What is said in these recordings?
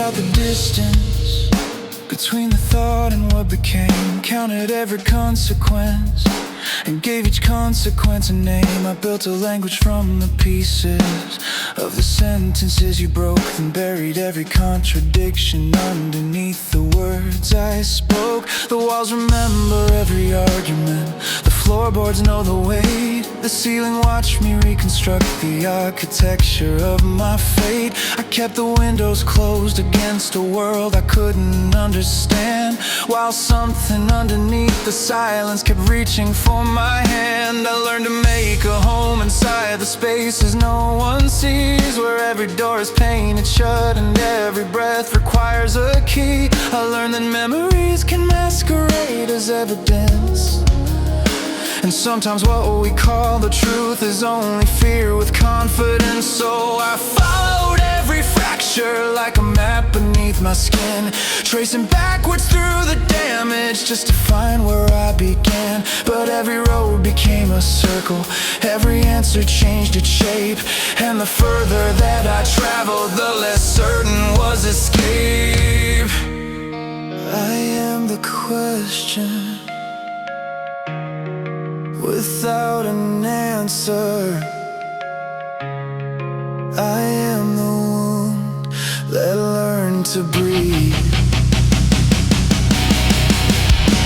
out the distance between the thought and what became. Counted every consequence and gave each consequence a name. I built a language from the pieces of the sentences you broke, then buried every contradiction underneath the words I spoke. The walls remember every argument, the floorboards know the weight, the ceiling watched me reconstruct the architecture of my fate. I kept the windows closed against a world I couldn't understand, while something underneath the silence kept reaching for my hand. I learned to make a home inside the spaces no one sees, where every door is painted shut and every breath requires a key. I learned that memories can masquerade as evidence, and sometimes what we call the truth is only fear with confidence. So I followed every fracture like a map beneath my skin, tracing backwards through the damage just to find where I began. But every road became a circle, every answer changed its shape, and the further that I traveled, the less certain was escape. I am the question without an answer. I am the wound that learned to breathe.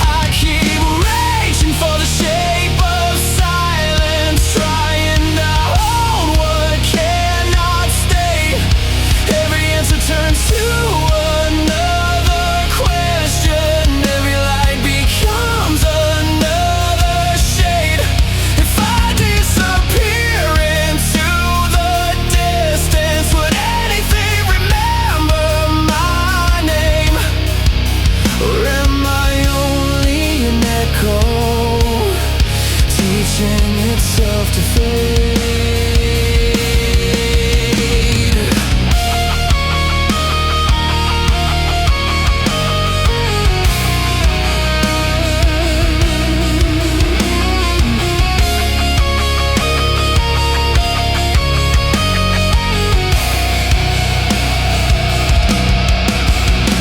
I keep reaching for the shape of silence, trying to hold what cannot stay. Every answer turns to another question, every light becomes another shade. If I disappear into the distance, would anything remember my name? Or am I only an echo, teaching itself to fade?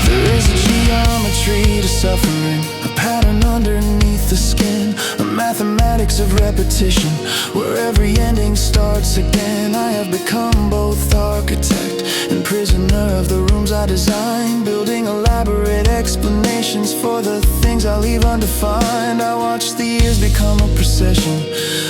There is a geometry to suffering, a pattern underneath the skin, a mathematics of repetition, where every ending starts again. I have become both architect and prisoner of the rooms I design, building elaborate explanations for the things I leave undefined. I watch the years become a procession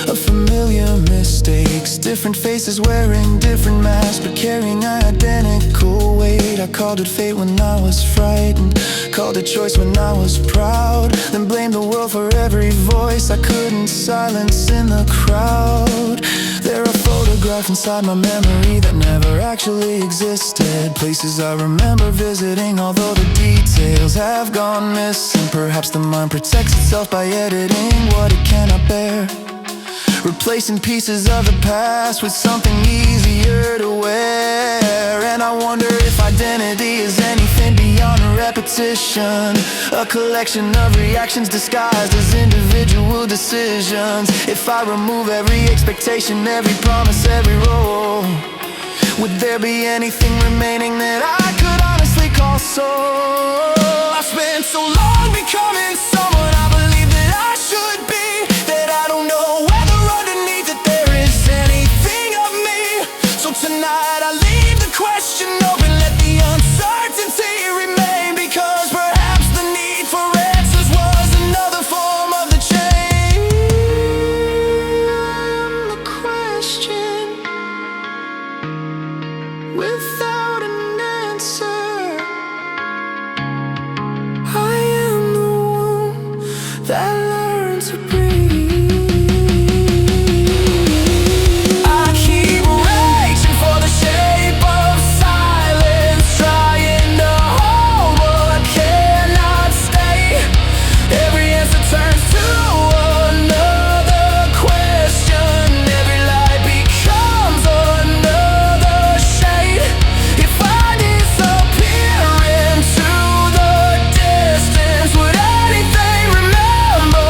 of familiar mistakes, different faces wearing different masks, but carrying identical weight. I called it fate when I was frightened, called it choice when I was proud, then blamed the world for every voice I couldn't silence in the crowd. There are photographs inside my memory that never actually existed, places I remember visiting, although the details have gone missing. Perhaps the mind protects itself by editing what it cannot bear, replacing pieces of the past with something easier to wear. And I wonder if identity is anything beyond repetition, a collection of reactions disguised as individual decisions. If I remove every expectation, every promise, every role, would there be anything remaining that I could honestly call soul? I spent so long becoming someone I believe that I should be, that I don't know whether underneath it there is anything of me. So tonight I leave the question open, let the uncertainty remain, because perhaps the need for answers was another form of the chain. The question without an answer. I am the wound that learned to breathe. I keep reaching for the shape of silence, trying to hold what cannot stay. Every answer turns to another question, every light becomes another shade. If I disappear into the distance, would anything remember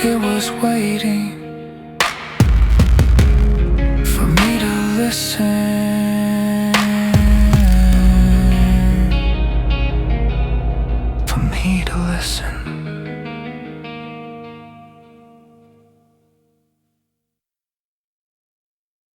It was waiting for me to listen.